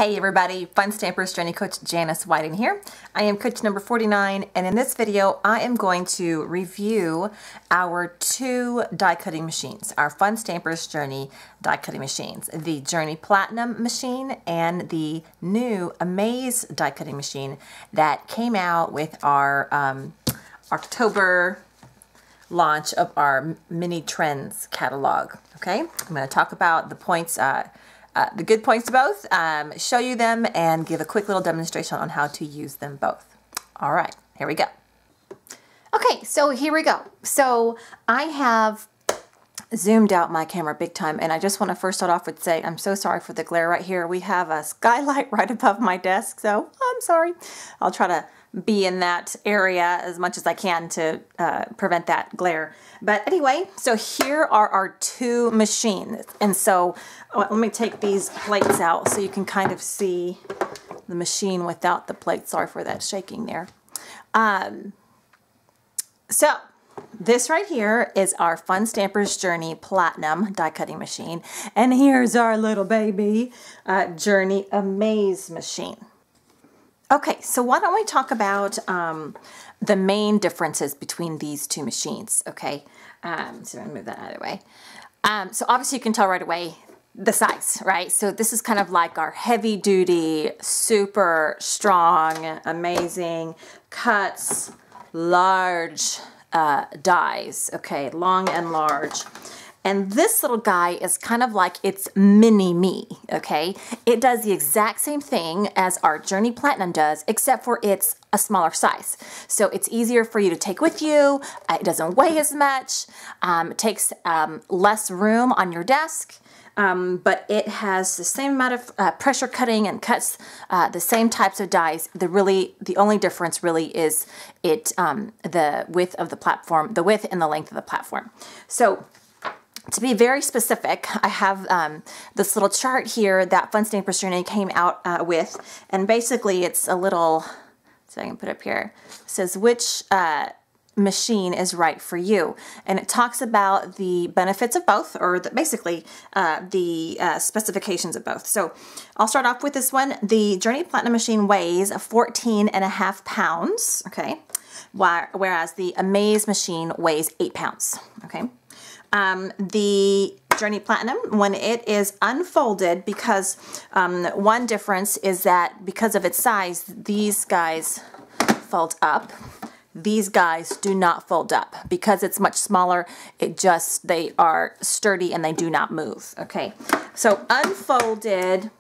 Hey everybody, Fun Stampers Journey Coach Janice Whiting here. I am coach number 49, and in this video I am going to review our two die cutting machines, our Fun Stampers Journey die cutting machines, the Journey Platinum machine and the new Amaze die cutting machine that came out with our October launch of our mini trends catalog. Okay, I'm going to talk about the points, the good points to both, show you them, and give a quick little demonstration on how to use them both. All right, here we go. Okay, so here we go. So I have zoomed out my camera big time, and I just want to first start off with say I'm so sorry for the glare right here. We have a skylight right above my desk, so I'm sorry. I'll try to be in that area as much as I can to prevent that glare. But anyway, so here are our two machines. And so let me take these plates out so you can kind of see the machine without the plate. Sorry for that shaking there. So this right here is our Fun Stampers Journey Platinum die cutting machine. And here's our little baby Journey Amaze machine. Okay, so why don't we talk about the main differences between these two machines, okay? So I'm going to move that out of the way. So obviously you can tell right away the size, right? So this is kind of like our heavy-duty, super strong, amazing cuts, large dies, okay? Long and large. And this little guy is kind of like its mini-me, okay? It does the exact same thing as our Journey Platinum does, except for it's a smaller size. So it's easier for you to take with you. It doesn't weigh as much. It takes less room on your desk. But it has the same amount of pressure cutting and cuts the same types of dies. The only difference really is the width of the platform, the width and the length of the platform. So to be very specific, I have this little chart here that Fun Stampers Journey came out with, and basically it's a little, so I can put it up here, it says which machine is right for you, and it talks about the benefits of both, or basically the specifications of both. So I'll start off with this one. The Journey Platinum machine weighs 14.5 pounds, okay, whereas the Amaze machine weighs 8 pounds, okay. The Journey Platinum, when it is unfolded, because one difference is that because of its size, these guys fold up. These guys do not fold up. Because it's much smaller, they are sturdy and they do not move. Okay, so unfolded,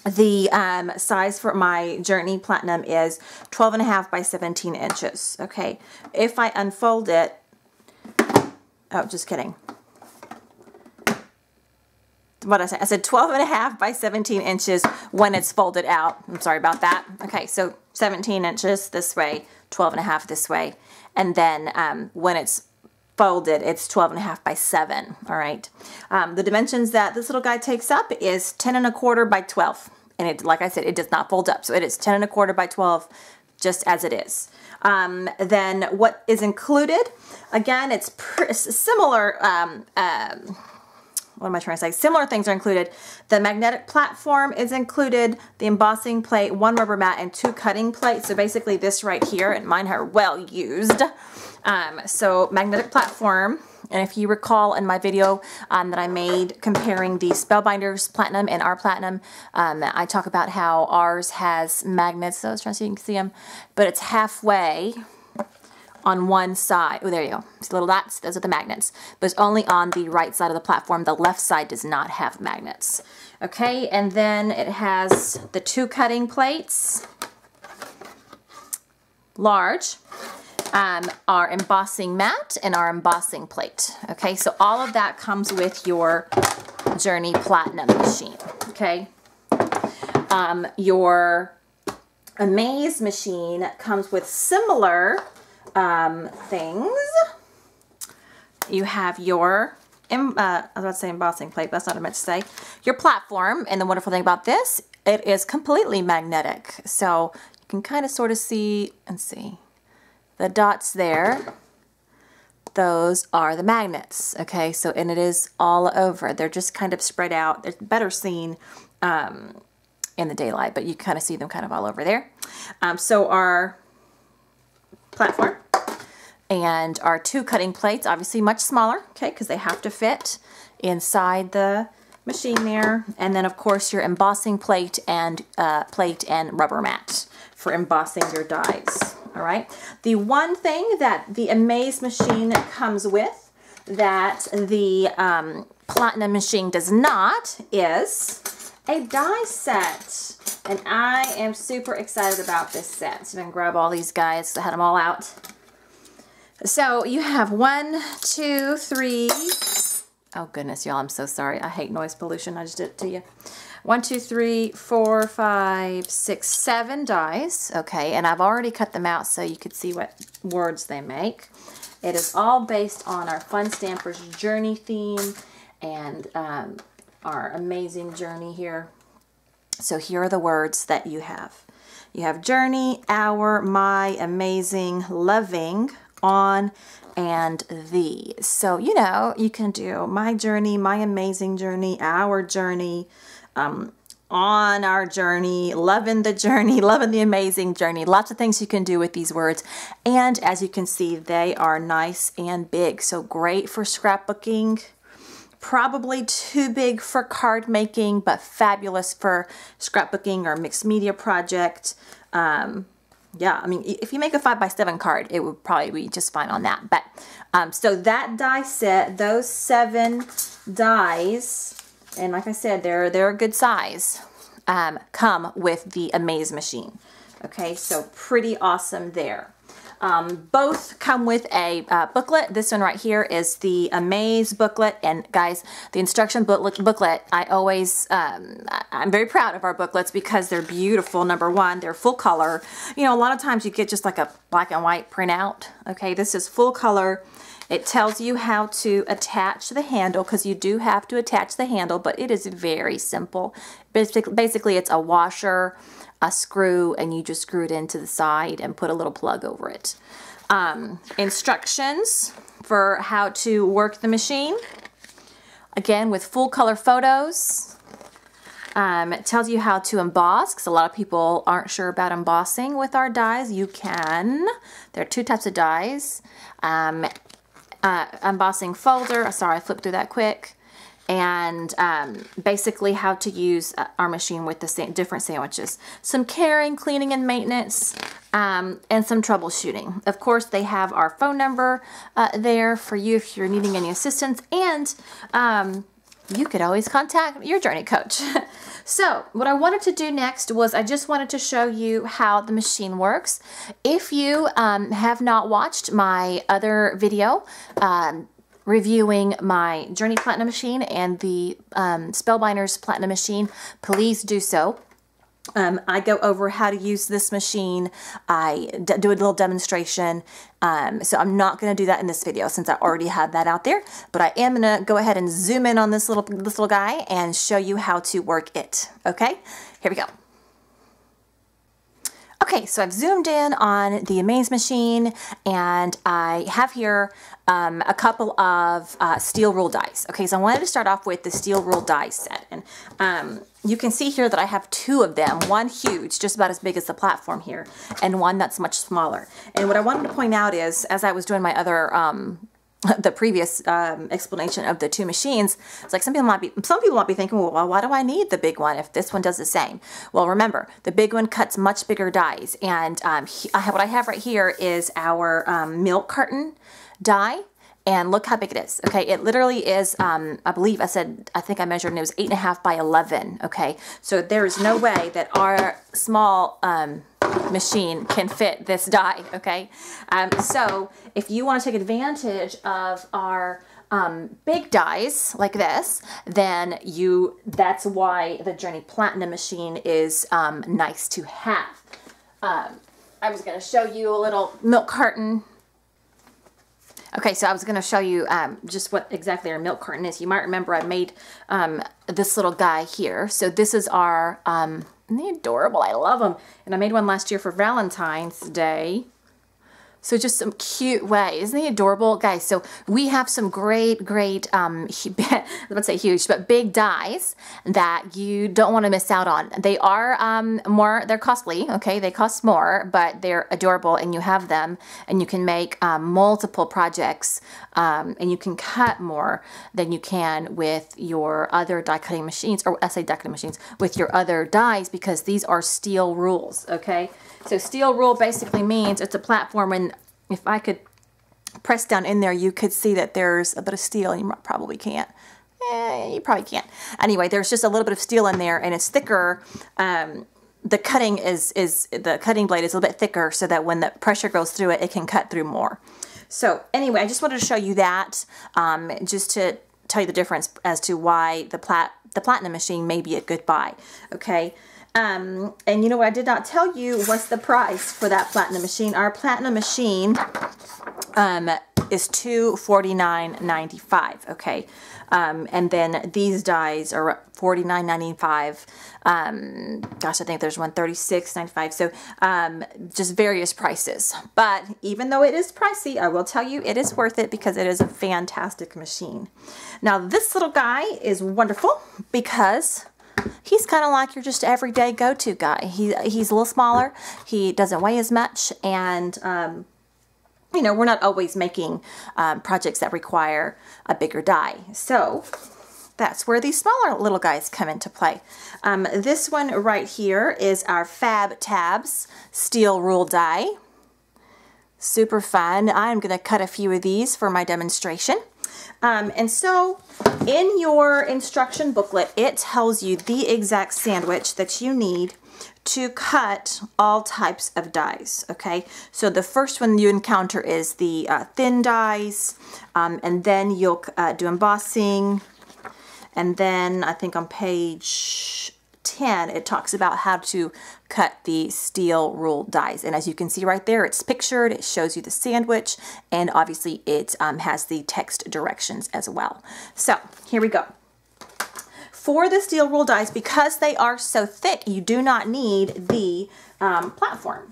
the size for my Journey Platinum is 12.5 by 17 inches. Okay, if I unfold it, oh, just kidding. What I said? I said 12.5 by 17 inches when it's folded out. I'm sorry about that. Okay, so 17 inches this way, 12.5 this way. And then when it's folded, it's 12.5 by 7, all right? The dimensions that this little guy takes up is 10.25 by 12. And it, like I said, it does not fold up. So it is 10.25 by 12, just as it is. Then what is included? Again, it's similar, what am I trying to say? Similar things are included. The magnetic platform is included, the embossing plate, 1 rubber mat, and 2 cutting plates. So basically this right here, and mine are well used. So magnetic platform, and if you recall in my video that I made comparing the Spellbinders Platinum and our Platinum, I talk about how ours has magnets. So I was trying to see if you can see them, but it's halfway on one side. Oh, there you go. See the little dots? Those are the magnets. But it's only on the right side of the platform. The left side does not have magnets. Okay, and then it has the 2 cutting plates, large, our embossing mat, and our embossing plate. Okay, so all of that comes with your Journey Platinum machine. Okay, your Amaze machine comes with similar things. You have your, I was about to say embossing plate, but that's not what I meant to say. Your platform, and the wonderful thing about this, it is completely magnetic. So you can kind of sort of see, and see, the dots there. Those are the magnets, okay? So, and it is all over. They're just kind of spread out. They're better seen in the daylight, but you kind of see them kind of all over there. So our platform and our 2 cutting plates, obviously much smaller, okay, because they have to fit inside the machine there. And then of course your embossing plate and rubber mat for embossing your dies. All right. The one thing that the Amaze machine comes with that the Platinum machine does not is a die set. And I am super excited about this set. So I'm going to grab all these guys. I had them all out. So you have 1, 2, 3. Oh goodness, y'all, I'm so sorry. I hate noise pollution. I just did it to you. 1, 2, 3, 4, 5, 6, 7 dies. Okay, and I've already cut them out so you could see what words they make. It is all based on our Fun Stampers Journey theme and our amazing journey here. So here are the words that you have. You have journey, our, my, amazing, loving, on, and the. So, you know, you can do my journey, my amazing journey, our journey, on our journey, loving the amazing journey. Lots of things you can do with these words. And as you can see, they are nice and big. So great for scrapbooking. Probably too big for card making, but fabulous for scrapbooking or mixed media project. Yeah, I mean, if you make a 5x7 card, it would probably be just fine on that. But so that die set, those 7 dies, and like I said, they're a good size, come with the Amaze machine. Okay, so pretty awesome there. Both come with a booklet. This one right here is the Amaze booklet. And guys, the instruction booklet, I always, I'm very proud of our booklets because they're beautiful. Number one, they're full color. You know, a lot of times you get just like a black and white printout. Okay, this is full color. It tells you how to attach the handle because you do have to attach the handle, but it is very simple. Basically, it's a washer, a screw, and you just screw it into the side and put a little plug over it. Instructions for how to work the machine. Again, with full color photos. It tells you how to emboss because a lot of people aren't sure about embossing with our dies. You can. There are 2 types of dies. Embossing folder. Sorry, I flipped through that quick. And basically how to use our machine with the different sandwiches. Some caring, cleaning, and maintenance, and some troubleshooting. Of course, they have our phone number there for you if you're needing any assistance, and you could always contact your journey coach. So what I wanted to do next was I just wanted to show you how the machine works. If you have not watched my other video, reviewing my Journey Platinum machine and the Spellbinders Platinum machine, please do so. I go over how to use this machine. I do a little demonstration. So I'm not going to do that in this video since I already have that out there. But I am going to go ahead and zoom in on this little guy and show you how to work it. Okay, here we go. Okay, so I've zoomed in on the Amaze machine, and I have here a couple of steel rule dies. Okay, so I wanted to start off with the steel rule die set. And you can see here that I have 2 of them, one huge, just about as big as the platform here, and one that's much smaller. And what I wanted to point out is, as I was doing my other the previous explanation of the 2 machines, it's like some people might be thinking, well, why do I need the big one if this one does the same? Well, remember, the big one cuts much bigger dies, and what I have right here is our milk carton die. And look how big it is. Okay, it literally is, I think I measured and it was 8.5 by 11. Okay, so there is no way that our small machine can fit this die. Okay, so if you want to take advantage of our big dies like this, then that's why the Journey Platinum machine is nice to have. I was going to show you a little milk carton. Okay, so I was going to show you just what exactly our milk carton is. You might remember I made this little guy here. So this is our, isn't he adorable? I love them. And I made one last year for Valentine's Day. So just some cute way. Isn't he adorable? Guys, so we have some great, let's say huge, but big dies that you don't want to miss out on. They are they're costly, okay? They cost more, but they're adorable, and you have them, and you can make multiple projects, and you can cut more than you can with your other die cutting machines, or I say die cutting machines, with your other dies, because these are steel rules, okay? So steel rule basically means it's a platform, and if I could press down in there, you could see that there's a bit of steel, and you probably can't. You probably can't. Anyway, there's just a little bit of steel in there, and it's thicker. The cutting the cutting blade is a little bit thicker, so that when the pressure goes through it, it can cut through more. So anyway, I just wanted to show you that, just to tell you the difference as to why the platinum machine may be a good buy. Okay. And you know what I did not tell you was the price for that platinum machine. Our platinum machine is $249.95, okay? And then these dies are $49.95. Gosh, I think there's one $36.95. So just various prices. But even though it is pricey, I will tell you it is worth it, because it is a fantastic machine. Now this little guy is wonderful because he's kind of like your just everyday go-to guy. He's a little smaller. He doesn't weigh as much, and you know, we're not always making projects that require a bigger die. So that's where these smaller little guys come into play. This one right here is our Fab Tabs steel rule die. Super fun. I'm going to cut a few of these for my demonstration. And so in your instruction booklet, it tells you the exact sandwich that you need to cut all types of dies, okay? So the first one you encounter is the thin dies, and then you'll do embossing, and then I think on page 10 it talks about how to cut the steel rule dies. And as you can see right there, it's pictured, it shows you the sandwich, and obviously it has the text directions as well. So here we go. For the steel rule dies, because they are so thick, you do not need the platform.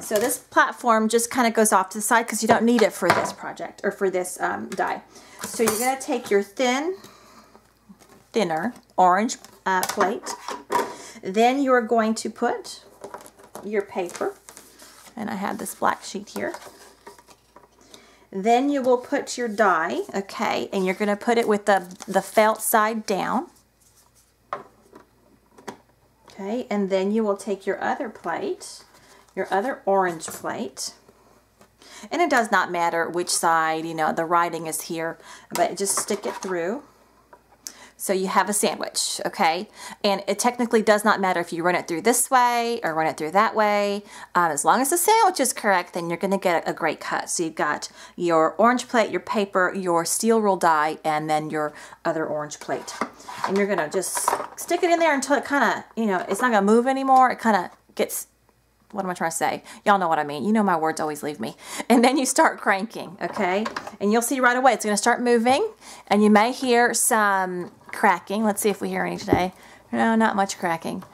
So this platform just kind of goes off to the side because you don't need it for this project, or for this die. So you're going to take your thinner orange plate. Then you're going to put your paper, and I have this black sheet here. Then you will put your die, okay, and you're going to put it with the felt side down. Okay, and then you will take your other plate, your other orange plate, and it does not matter which side, you know, the writing is here, but just stick it through. So you have a sandwich, okay? And it technically does not matter if you run it through this way or run it through that way. As long as the sandwich is correct, then you're going to get a great cut. So you've got your orange plate, your paper, your steel rule die, and then your other orange plate. And you're going to just stick it in there until it kind of, you know, it's not going to move anymore. It kind of gets... What am I trying to say? Y'all know what I mean. You know my words always leave me. And then you start cranking, okay? And you'll see right away it's going to start moving, and you may hear some cracking. Let's see if we hear any today. No, not much cracking.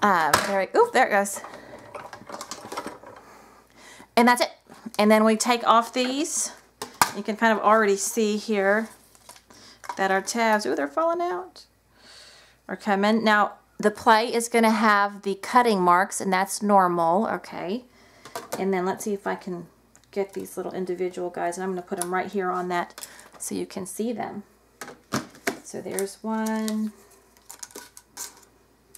There it goes. And that's it. And then we take off these. You can kind of already see here that our tabs, ooh, they're falling out, are coming. Now, the plate is going to have the cutting marks, and that's normal, okay? And then let's see if I can get these little individual guys, and I'm going to put them right here on that so you can see them. So there's one.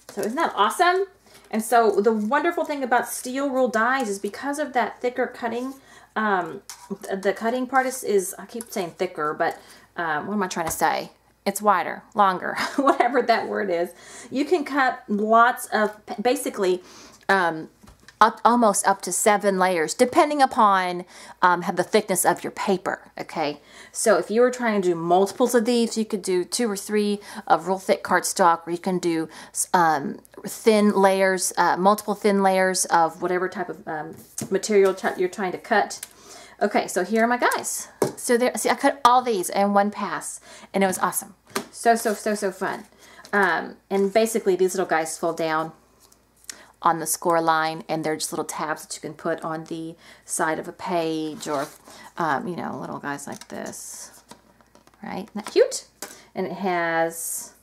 So isn't that awesome? And so the wonderful thing about steel rule dies is because of that thicker cutting, the cutting part is, I keep saying thicker, but what am I trying to say? It's wider, longer, whatever that word is. You can cut lots of, basically, almost up to 7 layers, depending upon the thickness of your paper, okay? So if you were trying to do multiples of these, you could do 2 or 3 of real thick cardstock, or you can do thin layers, multiple thin layers of whatever type of material you're trying to cut. Okay, so here are my guys. So there, see, I cut all these in one pass, and it was awesome. So fun. And basically, these little guys fold down on the score line, and they're just little tabs that you can put on the side of a page, or you know, little guys like this, right? Isn't that cute? And it has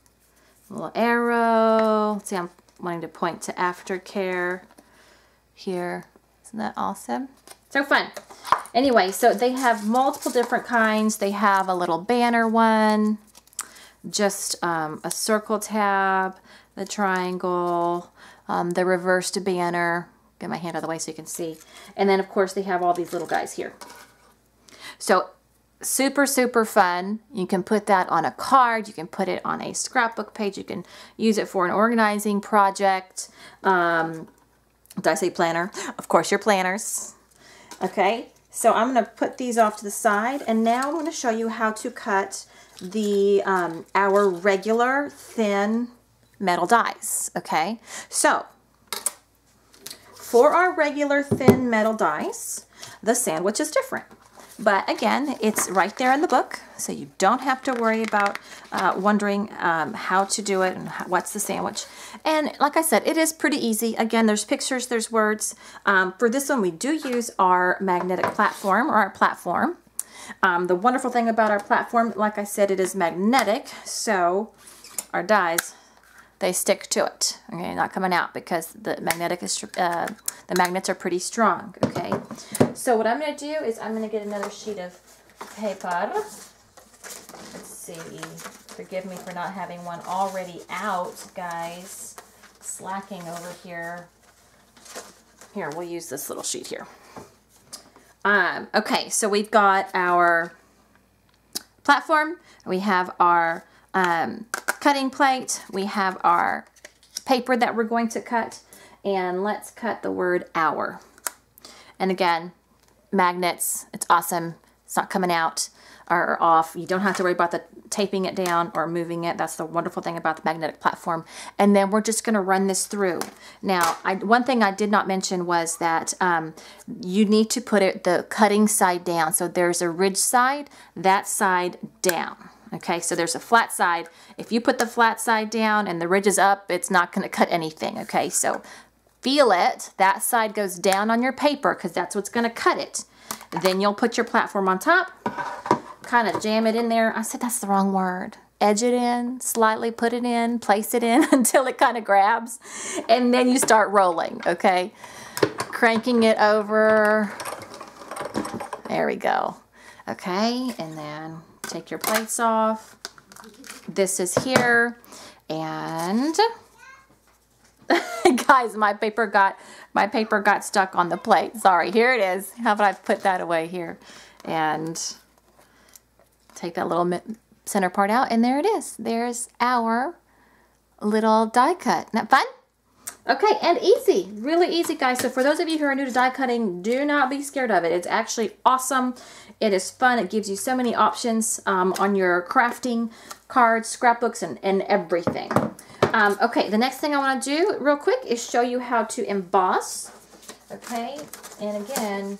a little arrow. See, I'm wanting to point to aftercare here. Isn't that awesome? So fun. Anyway, so they have multiple different kinds. They have a little banner one, just a circle tab, the triangle, the reversed banner. Get my hand out of the way so you can see. And then, of course, they have all these little guys here. So super, super fun. You can put that on a card. You can put it on a scrapbook page. You can use it for an organizing project. Did I say planner? Of course, your planners. Okay, so I'm going to put these off to the side, and now I'm going to show you how to cut the our regular thin metal dies. Okay, so for our regular thin metal dies, the sandwich is different. But again, it's right there in the book, so you don't have to worry about wondering how to do it and what's the sandwich. And like I said, it is pretty easy. Again, there's pictures, there's words. For this one, we do use our magnetic platform, or our platform. The wonderful thing about our platform, like I said, it is magnetic, so our dies, they stick to it. Okay, not coming out because the magnets are pretty strong. Okay, so what I'm going to do is I'm going to get another sheet of paper. Let's see. Forgive me for not having one already out, guys. Slacking over here. Here, we'll use this little sheet here. Okay, so we've got our platform. We have our cutting plate. We have our paper that we're going to cut. And let's cut the word hour. And again, magnets, it's awesome. It's not coming out or off. You don't have to worry about the taping it down or moving it. That's the wonderful thing about the magnetic platform. And then we're just going to run this through. Now, one thing I did not mention was that you need to put it the cutting side down. So there's a ridge side, that side down. Okay, so there's a flat side. If you put the flat side down and the ridge is up, it's not going to cut anything. Okay, so feel it. That side goes down on your paper because that's what's going to cut it. Then you'll put your platform on top, kind of jam it in there. I said that's the wrong word. Edge it in, slightly put it in, place it in until it kind of grabs, and then you start rolling, okay? Cranking it over. There we go. Okay, and then take your plates off. This is here, and guys, my paper got stuck on the plate. Sorry, here it is. How about I put that away here and take that little center part out, and there it is. There's our little die cut. Isn't that fun? Okay, and easy, really easy, guys. So for those of you who are new to die cutting, do not be scared of it. It's actually awesome. It is fun. It gives you so many options on your crafting cards, scrapbooks, and everything. Okay, the next thing I want to do real quick is show you how to emboss. Okay, and again,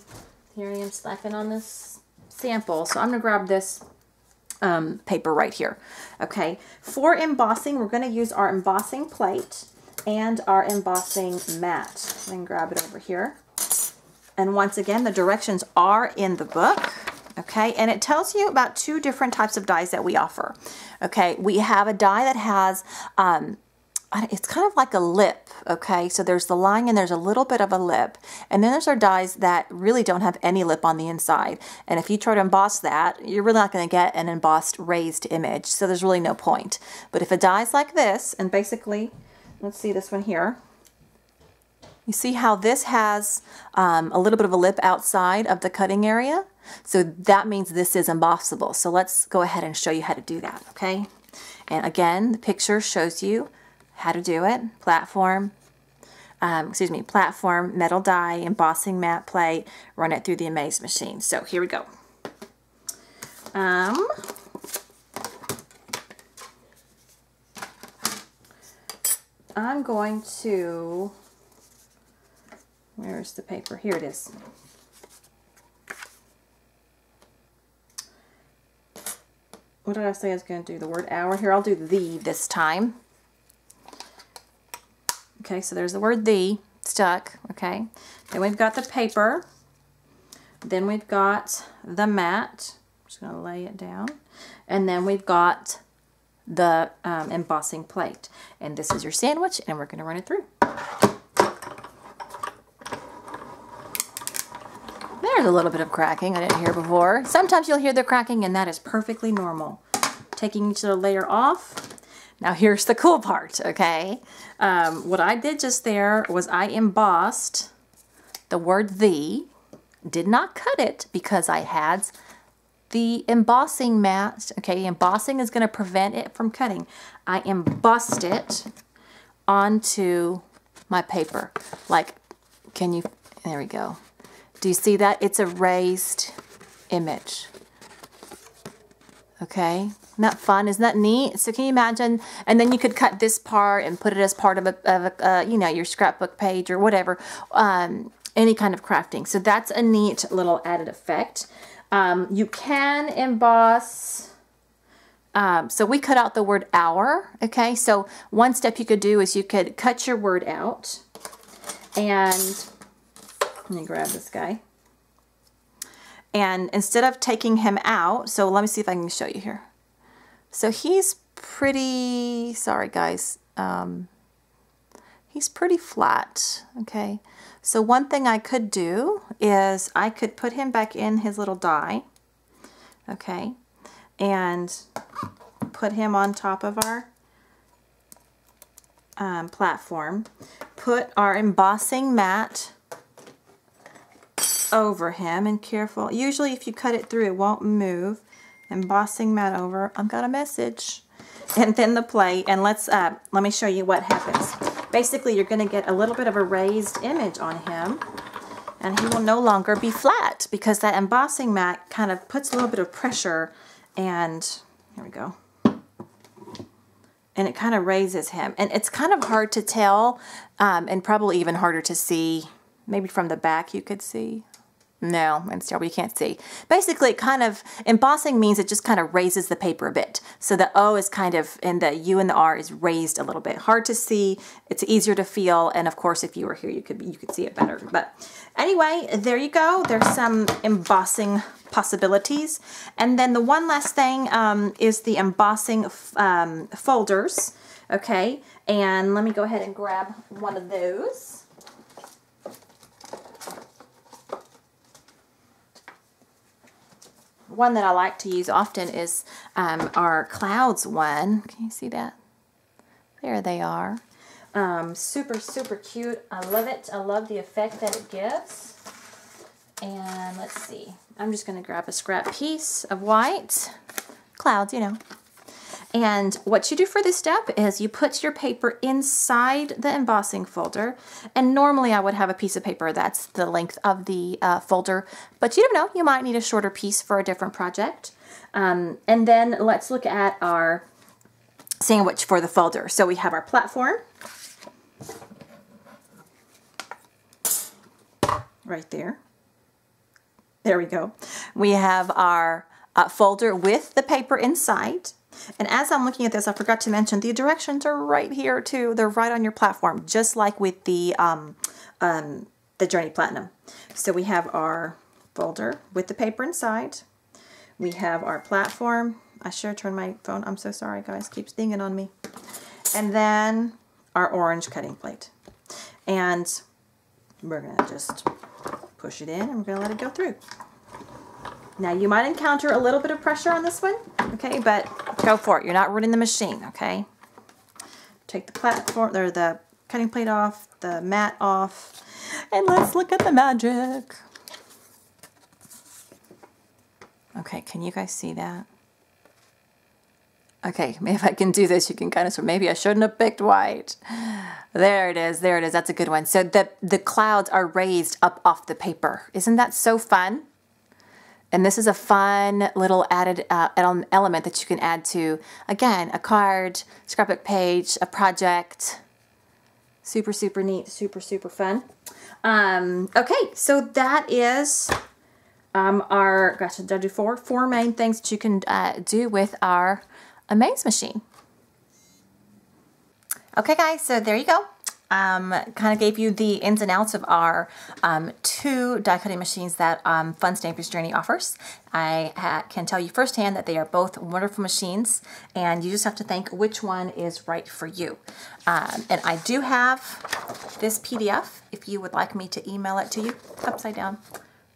here I am slacking on this sample. So I'm going to grab this paper right here. Okay, for embossing, we're going to use our embossing plate and our embossing mat. I can grab it over here. And once again, the directions are in the book. Okay, and it tells you about two different types of dies that we offer. Okay, we have a die that has, it's kind of like a lip, okay? So there's the line and there's a little bit of a lip. And then there's our dies that really don't have any lip on the inside. And if you try to emboss that, you're really not going to get an embossed raised image. So there's really no point. But if a die is like this, and basically, let's see this one here. You see how this has a little bit of a lip outside of the cutting area? So that means this is embossable. So let's go ahead and show you how to do that, okay? And again, the picture shows you how to do it. Platform, platform, metal die, embossing mat plate, run it through the Amaze machine. So here we go. I'm going to, where's the paper? Here it is. What did I say I was going to do? The word hour. Here, I'll do the this time. Okay, so there's the word the. stuck, okay? Then we've got the paper. Then we've got the mat. I'm just going to lay it down. And then we've got the embossing plate. And this is your sandwich, and we're going to run it through. There's a little bit of cracking I didn't hear before. Sometimes you'll hear the cracking, and that is perfectly normal. Taking each little layer off. Now here's the cool part, okay? What I did just there was I embossed the word "the." Did not cut it because I had the embossing mat. Okay, embossing is going to prevent it from cutting. I embossed it onto my paper. Like, can you, there we go. Do you see that? It's a raised image. Okay, isn't that fun? Isn't that neat? So can you imagine? And then you could cut this part and put it as part of a you know, your scrapbook page or whatever. Any kind of crafting. So that's a neat little added effect. You can emboss. So we cut out the word "our." Okay, so one step you could do is you could cut your word out. And let me grab this guy. And instead of taking him out, so let me see if I can show you here. So he's pretty, sorry guys, he's pretty flat, okay? So one thing I could do is I could put him back in his little die, okay? And put him on top of our platform. Put our embossing mat over him, and careful. Usually if you cut it through, it won't move. Embossing mat over. I've got a message. And then the plate. And let me show you what happens. Basically, you're going to get a little bit of a raised image on him, and he will no longer be flat because that embossing mat kind of puts a little bit of pressure, and here we go. And it kind of raises him. And it's kind of hard to tell, and probably even harder to see. Maybe from the back you could see. No, and still we can't see. Basically, it kind of, embossing means it just kind of raises the paper a bit. So the O is kind of, and the U and the R is raised a little bit. Hard to see, it's easier to feel, and of course if you were here you could see it better. But anyway, there you go. There's some embossing possibilities. And then the one last thing is the embossing folders. Okay, and let me go ahead and grab one of those. One that I like to use often is our clouds one. Can you see that? There they are. Super, super cute. I love it. I love the effect that it gives. And let's see. I'm just going to grab a scrap piece of white. Clouds, you know. And what you do for this step is you put your paper inside the embossing folder. And normally I would have a piece of paper that's the length of the folder. But you don't know, you might need a shorter piece for a different project. And then let's look at our sandwich for the folder. So we have our platform. Right there. There we go. We have our folder with the paper inside. And as I'm looking at this, I forgot to mention the directions are right here too. They're right on your platform, just like with the Journey Platinum. So we have our folder with the paper inside. We have our platform. I should turn my phone. I'm so sorry, guys. Keeps dinging on me. And then our orange cutting plate. And we're going to just push it in and we're going to let it go through. Now you might encounter a little bit of pressure on this one, okay, but go for it. You're not ruining the machine, okay? Take the platform or the cutting plate off, the mat off, and let's look at the magic. Okay, can you guys see that? Okay, maybe if I can do this, you can kind of, so maybe I shouldn't have picked white. There it is, there it is. That's a good one. So the clouds are raised up off the paper. Isn't that so fun? And this is a fun little added element that you can add to, again, a card, scrapbook page, a project. Super, super neat, super, super fun. Okay, so that is our, gosh, did I do four main things that you can do with our Amaze machine. Okay, guys, so there you go. kind of gave you the ins and outs of our 2 die cutting machines that Fun Stampers Journey offers. I can tell you firsthand that they are both wonderful machines, and you just have to think which one is right for you. And I do have this PDF if you would like me to email it to you, upside down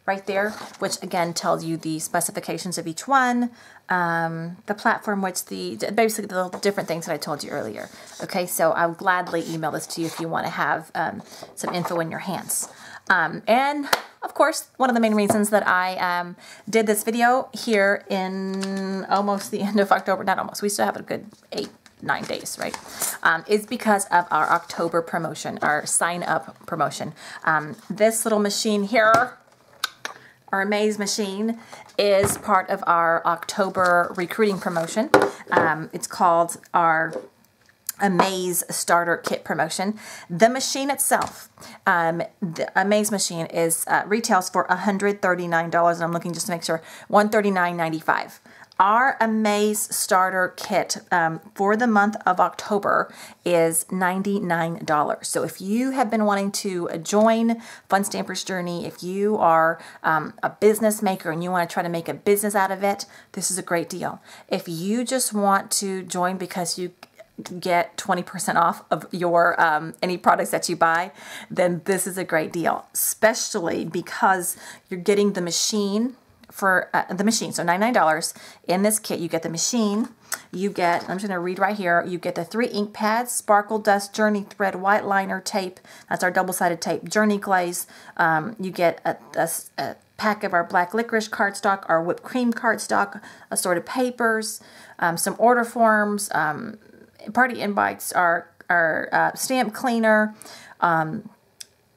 right there, which again tells you the specifications of each one, the platform, basically the different things that I told you earlier. Okay, so I'll gladly email this to you if you want to have some info in your hands. And of course, one of the main reasons that I did this video here in almost the end of October, not almost, we still have a good 8-9 days, right? Is because of our October promotion, our sign up promotion. This little machine here, our Amaze machine, is part of our October recruiting promotion. It's called our Amaze Starter Kit promotion. The machine itself, the Amaze machine, is retails for $139, and I'm looking just to make sure, $139.95. Our Amaze Starter Kit for the month of October is $99. So if you have been wanting to join Fun Stampers Journey, if you are a business maker and you want to try to make a business out of it, this is a great deal. If you just want to join because you get 20% off of your any products that you buy, then this is a great deal, especially because you're getting the machine for the machine. So $99 in this kit. You get the machine, you get, I'm just going to read right here, you get the 3 ink pads, sparkle dust, journey thread, white liner tape, that's our double-sided tape, journey glaze, you get a pack of our black licorice cardstock, our whipped cream cardstock, assorted papers, some order forms, party invites, our stamp cleaner, an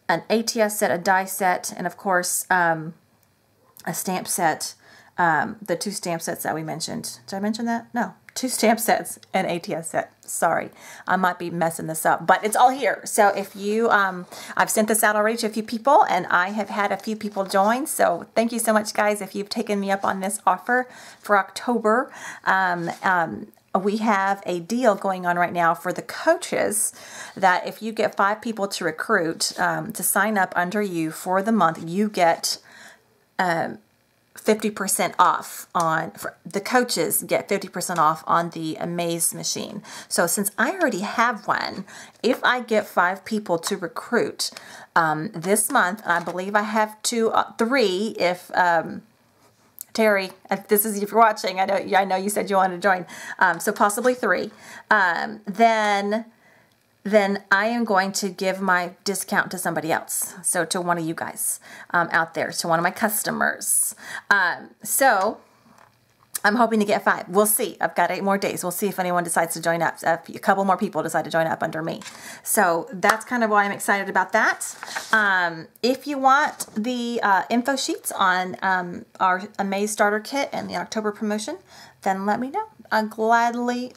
ATS set, a die set, and of course a stamp set, the 2 stamp sets that we mentioned. Did I mention that? No. 2 stamp sets and ATS set. Sorry, I might be messing this up, but it's all here. So if you, I've sent this out already to a few people, and I have had a few people join. So thank you so much, guys, if you've taken me up on this offer for October. We have a deal going on right now for the coaches that if you get 5 people to recruit to sign up under you for the month, you get 50% off on, the coaches get 50% off on the Amaze machine. So since I already have one, if I get 5 people to recruit this month, I believe I have 3 if Terry, if you're watching, I know you said you wanted to join, so possibly 3, then I am going to give my discount to somebody else. So to one of you guys out there, to one of my customers. So I'm hoping to get 5. We'll see. I've got 8 more days. We'll see if anyone decides to join up. A couple more people decide to join up under me. So that's kind of why I'm excited about that. If you want the info sheets on our Amaze Starter Kit and the October promotion, then let me know. I'll gladly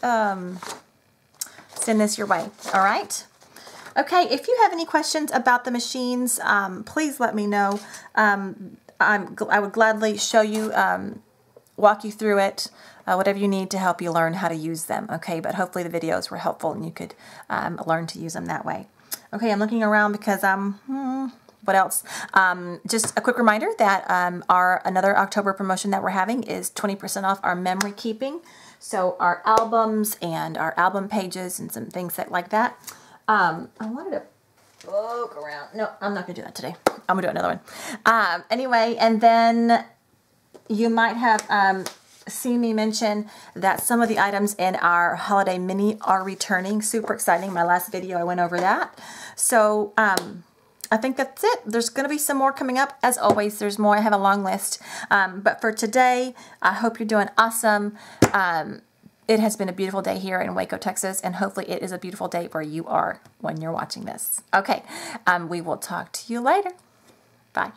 send this your way. All right? Okay, if you have any questions about the machines, please let me know. I would gladly show you, walk you through it, whatever you need to help you learn how to use them. Okay, but hopefully the videos were helpful and you could learn to use them that way. Okay, I'm looking around because what else? Just a quick reminder that another October promotion that we're having is 20% off our memory keeping. So our albums and our album pages and some things like that. I wanted to poke around. No, I'm not going to do that today. I'm going to do another one. Anyway, and then you might have seen me mention that some of the items in our holiday mini are returning. Super exciting. My last video, I went over that. So I think that's it. There's going to be some more coming up. As always, there's more. I have a long list. But for today, I hope you're doing awesome. It has been a beautiful day here in Waco, Texas, and hopefully it is a beautiful day where you are when you're watching this. Okay, we will talk to you later. Bye.